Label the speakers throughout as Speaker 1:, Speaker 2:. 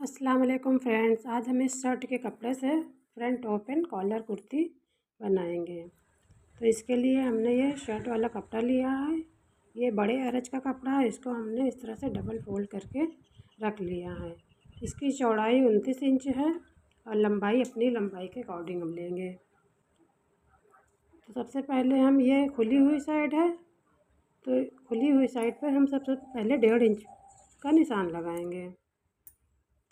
Speaker 1: अस्सलाम वालेकुम फ्रेंड्स। आज हम इस शर्ट के कपड़े से फ्रंट ओपन कॉलर कुर्ती बनाएंगे। तो इसके लिए हमने ये शर्ट वाला कपड़ा लिया है। ये बड़े अरज का कपड़ा है। इसको हमने इस तरह से डबल फोल्ड करके रख लिया है। इसकी चौड़ाई 29 इंच है और लंबाई अपनी लंबाई के अकॉर्डिंग हम लेंगे। तो सबसे पहले हम ये खुली हुई साइड है, तो खुली हुई साइड पर हम सबसे पहले 1.5 इंच का निशान लगाएंगे।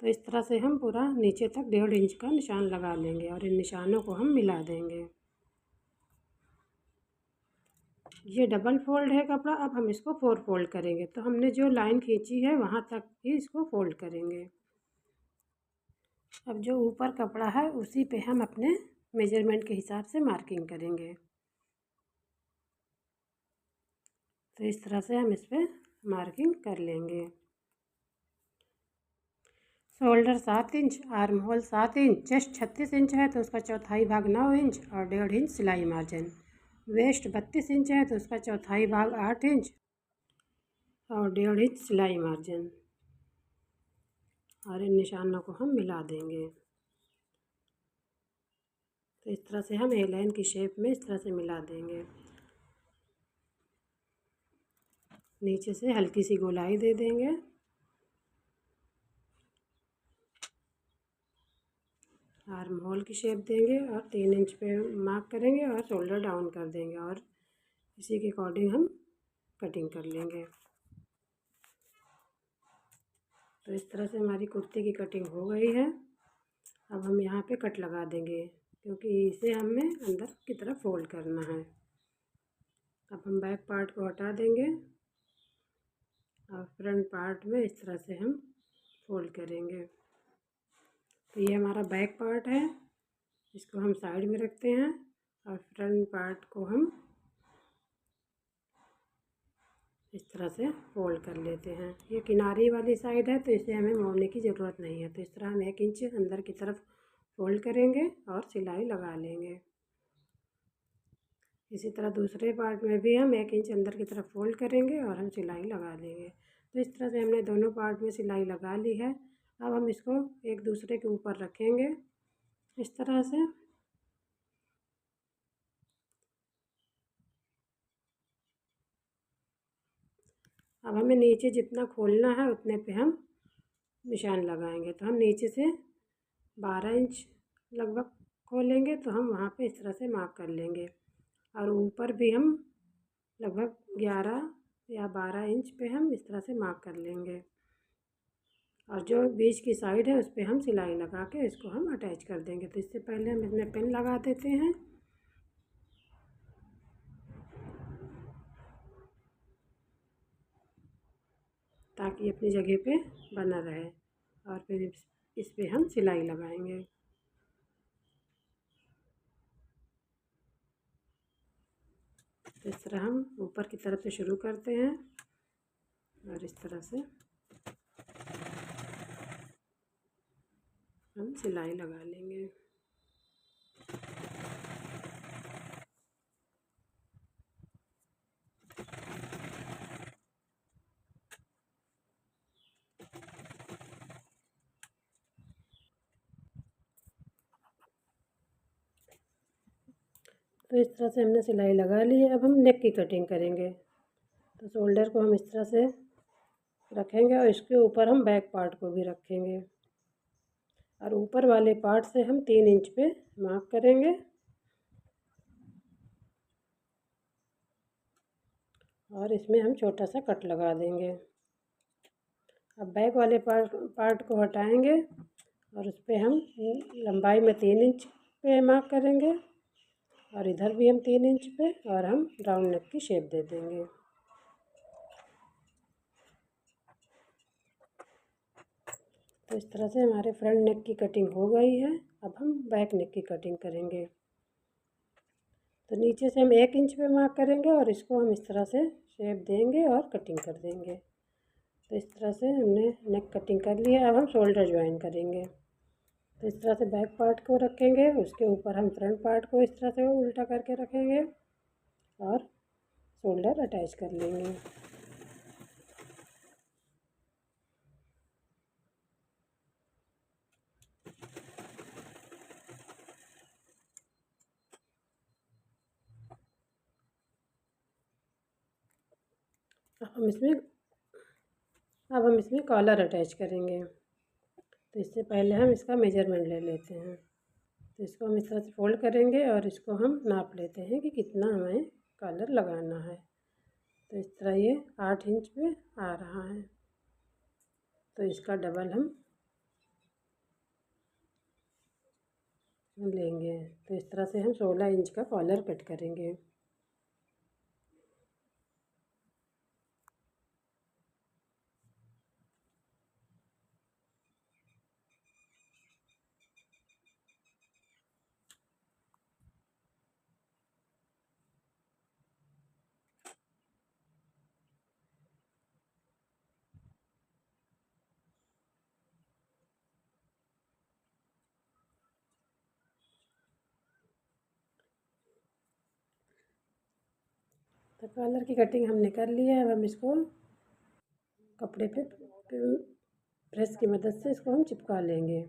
Speaker 1: तो इस तरह से हम पूरा नीचे तक 1.5 इंच का निशान लगा लेंगे और इन निशानों को हम मिला देंगे। ये डबल फोल्ड है कपड़ा। अब हम इसको 4 फोल्ड करेंगे। तो हमने जो लाइन खींची है वहाँ तक ही इसको फोल्ड करेंगे। अब जो ऊपर कपड़ा है उसी पे हम अपने मेजरमेंट के हिसाब से मार्किंग करेंगे। तो इस तरह से हम इस पर मार्किंग कर लेंगे। Shoulder 7 inch, arm hole 7 inch, chest 36 inch है तो उसका चौथाई भाग 9 इंच और 1.5 इंच सिलाई मार्जिन। वेस्ट 32 इंच है तो उसका चौथाई भाग 8 इंच और 1.5 इंच सिलाई मार्जिन। और इन निशानों को हम मिला देंगे। तो इस तरह से हम ए लाइन की शेप में इस तरह से मिला देंगे। नीचे से हल्की सी गोलाई दे देंगे। आर्म होल की शेप देंगे और 3 इंच पे मार्क करेंगे और शोल्डर डाउन कर देंगे और इसी के अकॉर्डिंग हम कटिंग कर लेंगे। तो इस तरह से हमारी कुर्ती की कटिंग हो गई है। अब हम यहाँ पे कट लगा देंगे क्योंकि इसे हमें अंदर की तरफ फोल्ड करना है। अब हम बैक पार्ट को हटा देंगे और फ्रंट पार्ट में इस तरह से हम फोल्ड करेंगे। तो ये हमारा बैक पार्ट है, इसको हम साइड में रखते हैं और फ्रंट पार्ट को हम इस तरह से फोल्ड कर लेते हैं। ये किनारी वाली साइड है तो इसे हमें मोड़ने की ज़रूरत नहीं है। तो इस तरह हम 1 इंच अंदर की तरफ फोल्ड करेंगे और सिलाई लगा लेंगे। इसी तरह दूसरे पार्ट में भी हम 1 इंच अंदर की तरफ फोल्ड करेंगे और हम सिलाई लगा लेंगे। तो इस तरह से हमने दोनों पार्ट में सिलाई लगा ली है। अब हम इसको एक दूसरे के ऊपर रखेंगे इस तरह से। अब हमें नीचे जितना खोलना है उतने पे हम निशान लगाएंगे। तो हम नीचे से 12 इंच लगभग खोलेंगे तो हम वहाँ पे इस तरह से मार्क कर लेंगे और ऊपर भी हम लगभग 11 या 12 इंच पे हम इस तरह से मार्क कर लेंगे और जो बीच की साइड है उस पर हम सिलाई लगा के इसको हम अटैच कर देंगे। तो इससे पहले हम इसमें पिन लगा देते हैं ताकि अपनी जगह पे बना रहे और फिर इस पे हम सिलाई लगाएंगे। तो इस तरह हम ऊपर की तरफ से शुरू करते हैं और इस तरह से हम सिलाई लगा लेंगे। तो इस तरह से हमने सिलाई लगा ली है। अब हम नेक की कटिंग करेंगे। तो शोल्डर को हम इस तरह से रखेंगे और इसके ऊपर हम बैक पार्ट को भी रखेंगे और ऊपर वाले पार्ट से हम 3 इंच पे मार्क करेंगे और इसमें हम छोटा सा कट लगा देंगे। अब बैक वाले पार्ट को हटाएंगे और उस पर हम लंबाई में 3 इंच पे मार्क करेंगे और इधर भी हम 3 इंच पे और हम राउंड नेक की शेप दे देंगे। तो इस तरह से हमारे फ्रंट नेक की कटिंग हो गई है। अब हम बैक नेक की कटिंग करेंगे। तो नीचे से हम 1 इंच पे मार्क करेंगे और इसको हम इस तरह से शेप देंगे और कटिंग कर देंगे। तो इस तरह से हमने नेक कटिंग कर लिया। अब हम शोल्डर ज्वाइन करेंगे। तो इस तरह से बैक पार्ट को रखेंगे, उसके ऊपर हम फ्रंट पार्ट को इस तरह से उल्टा करके रखेंगे और शोल्डर अटैच कर लेंगे। अब हम इसमें कॉलर अटैच करेंगे। तो इससे पहले हम इसका मेजरमेंट ले लेते हैं। तो इसको हम इस तरह से फोल्ड करेंगे और इसको हम नाप लेते हैं कि कितना हमें कॉलर लगाना है। तो इस तरह ये 8 इंच पे आ रहा है। तो इसका डबल हम लेंगे। तो इस तरह से हम 16 इंच का कॉलर कट करेंगे। तो कॉलर की कटिंग हमने कर ली है। अब हम इसको कपड़े पे प्रेस की मदद से इसको हम चिपका लेंगे।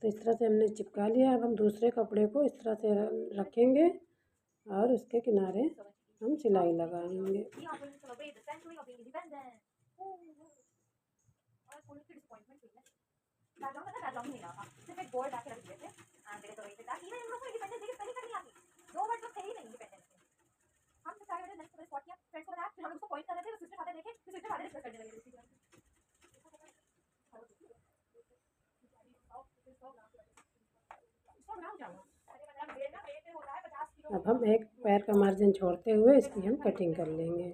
Speaker 1: तो इस तरह से हमने चिपका लिया। अब हम दूसरे कपड़े को इस तरह से रखेंगे और उसके किनारे हम सिलाई लगाएंगे। अब हम एक पैर का मार्जिन छोड़ते हुए इसकी हम कटिंग कर लेंगे।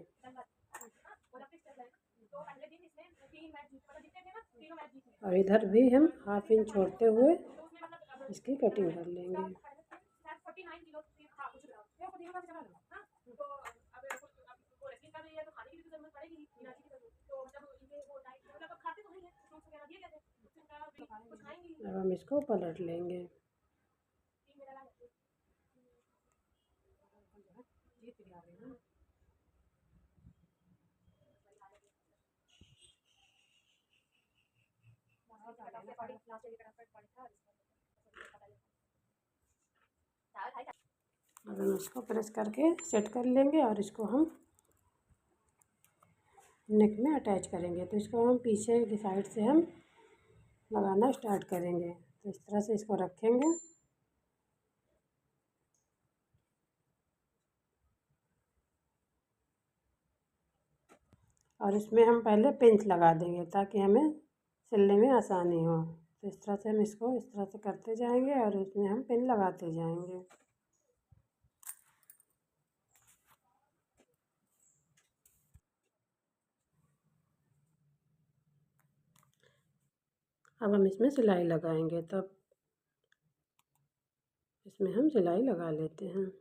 Speaker 1: और इधर भी हम हाफ इंच छोड़ते हुए इसकी कटिंग कर लेंगे। अब हम इसको पलट लेंगे। अब हम इसको प्रेस करके सेट कर लेंगे और इसको हम नेक में अटैच करेंगे। तो इसको हम पीछे की साइड से हम लगाना स्टार्ट करेंगे। तो इस तरह से इसको रखेंगे और इसमें हम पहले पिंच लगा देंगे ताकि हमें सिलने में आसानी हो। तो इस तरह से हम इसको इस तरह से करते जाएंगे और इसमें हम पिन लगाते जाएंगे। अब हम इसमें सिलाई लगाएंगे। तब इसमें हम सिलाई लगा लेते हैं।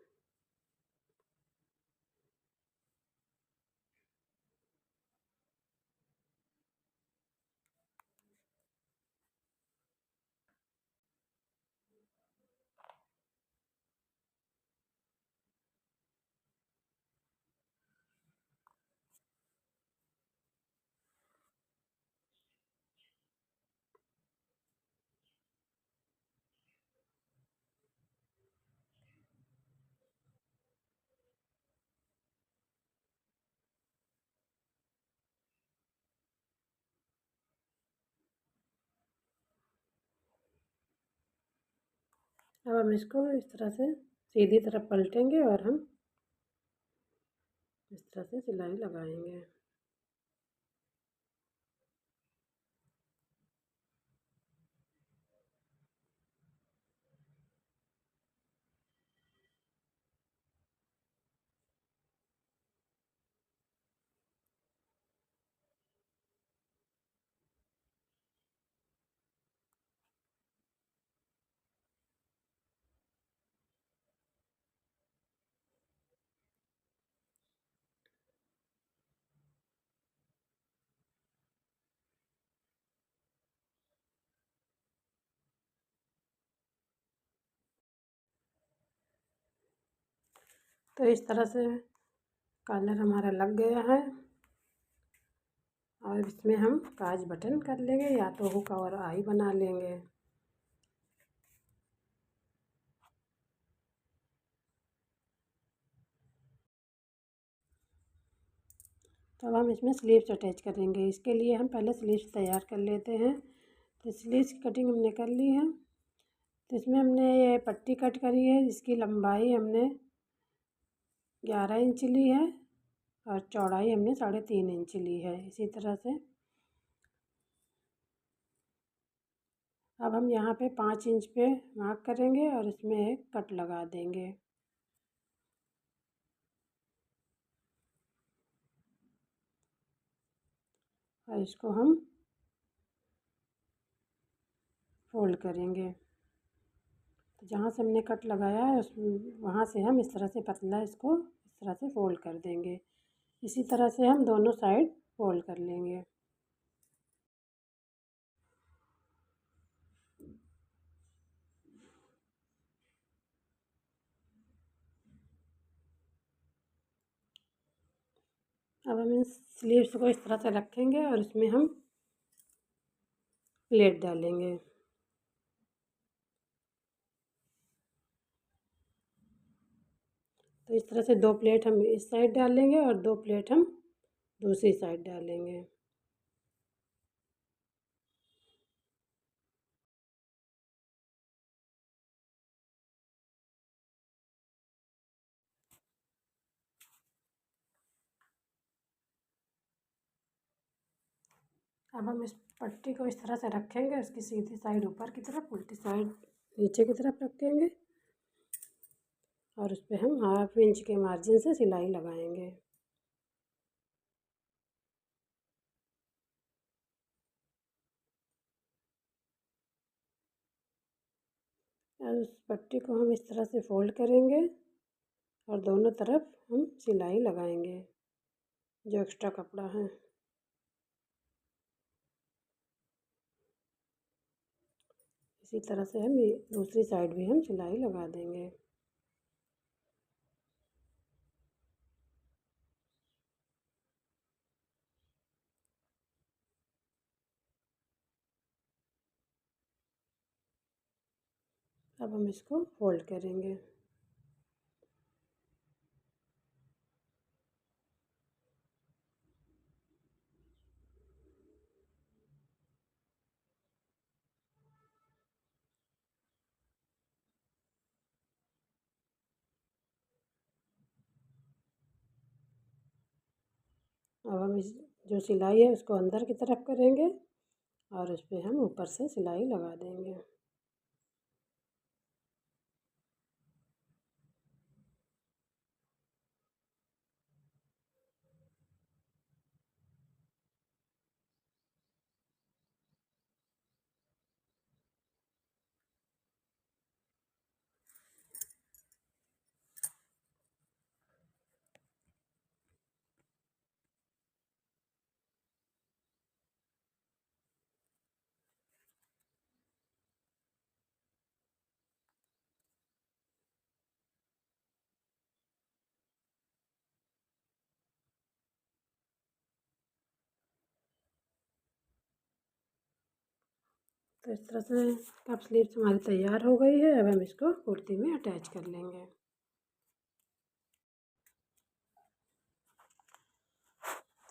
Speaker 1: अब हम इसको इस तरह से सीधी तरफ पलटेंगे और हम इस तरह से सिलाई लगाएंगे। तो इस तरह से कॉलर हमारा लग गया है। और इसमें हम काज बटन कर लेंगे या तो हुक और आई बना लेंगे। तो अब हम इसमें स्लीव्स अटैच करेंगे। इसके लिए हम पहले स्लीव्स तैयार कर लेते हैं। तो स्लीव्स की कटिंग हमने कर ली है। तो इसमें हमने ये पट्टी कट करी है, जिसकी लंबाई हमने 11 इंच ली है और चौड़ाई हमने 3.5 इंच ली है। इसी तरह से अब हम यहाँ पे 5 इंच पे मार्क करेंगे और इसमें एक कट लगा देंगे। और इसको हम फोल्ड करेंगे। तो जहाँ से हमने कट लगाया है उस वहाँ से हम इस तरह से पतला इसको इस तरह से फोल्ड कर देंगे। इसी तरह से हम दोनों साइड फोल्ड कर लेंगे। अब हम इन स्लीव्स को इस तरह से रखेंगे और इसमें हम प्लेट डालेंगे। तो इस तरह से 2 प्लेट हम इस साइड डालेंगे और 2 प्लेट हम दूसरी साइड डालेंगे। अब हम इस पट्टी को इस तरह से रखेंगे, इसकी सीधी साइड ऊपर की तरफ, उल्टी साइड नीचे की तरफ रखेंगे और उस पर हम 1/2 इंच के मार्जिन से सिलाई लगाएंगे। और उस पट्टी को हम इस तरह से फोल्ड करेंगे और दोनों तरफ हम सिलाई लगाएंगे जो एक्स्ट्रा कपड़ा है। इसी तरह से हम दूसरी साइड भी हम सिलाई लगा देंगे। अब हम इसको फोल्ड करेंगे। अब हम इस जो सिलाई है उसको अंदर की तरफ करेंगे और उस पर हम ऊपर से सिलाई लगा देंगे। तो इस तरह से कप स्लीव्स हमारी तैयार हो गई है। अब हम इसको कुर्ती में अटैच कर लेंगे।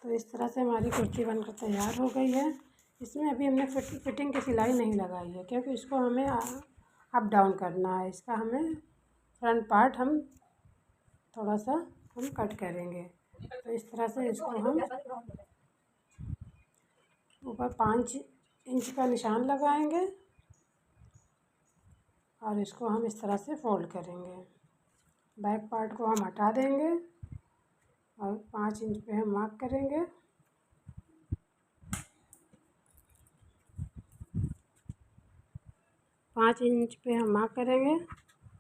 Speaker 1: तो इस तरह से हमारी कुर्ती बनकर तैयार हो गई है। इसमें अभी हमने फिटिंग की सिलाई नहीं लगाई है, क्योंकि इसको हमें अप डाउन करना है। इसका हमें फ्रंट पार्ट हम थोड़ा सा हम कट करेंगे। तो इस तरह से इसको हम ऊपर 5 इंच का निशान लगाएंगे और इसको हम इस तरह से फोल्ड करेंगे। बैक पार्ट को हम हटा देंगे और 5 इंच पे हम मार्क करेंगे। पाँच इंच पे हम मार्क करेंगे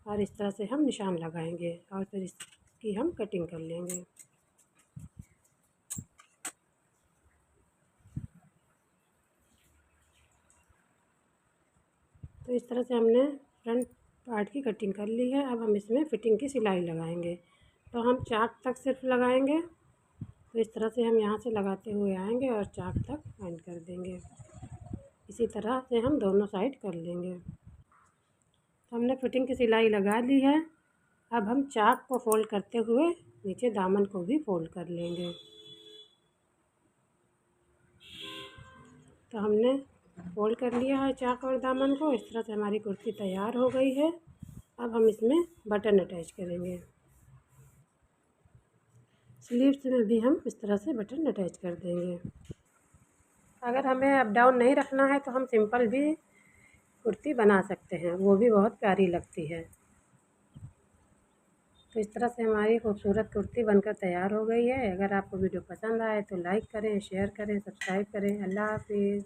Speaker 1: और इस तरह से हम निशान लगाएंगे और फिर इसकी हम कटिंग कर लेंगे। तो इस तरह से हमने फ्रंट पार्ट की कटिंग कर ली है। अब हम इसमें फिटिंग की सिलाई लगाएंगे। तो हम चाक तक सिर्फ लगाएंगे। तो इस तरह से हम यहाँ से लगाते हुए आएंगे और चाक तक एंड कर देंगे। इसी तरह से हम दोनों साइड कर लेंगे। तो हमने फिटिंग की सिलाई लगा ली है। अब हम चाक को फोल्ड करते हुए नीचे दामन को भी फोल्ड कर लेंगे। तो हमने फोल्ड कर लिया है चाक और दामन को। इस तरह से हमारी कुर्ती तैयार हो गई है। अब हम इसमें बटन अटैच करेंगे। स्लीव्स में भी हम इस तरह से बटन अटैच कर देंगे। अगर हमें अप डाउन नहीं रखना है तो हम सिंपल भी कुर्ती बना सकते हैं, वो भी बहुत प्यारी लगती है। तो इस तरह से हमारी खूबसूरत कुर्ती बनकर तैयार हो गई है। अगर आपको वीडियो पसंद आए तो लाइक करें, शेयर करें, सब्सक्राइब करें। अल्लाह हाफिज़।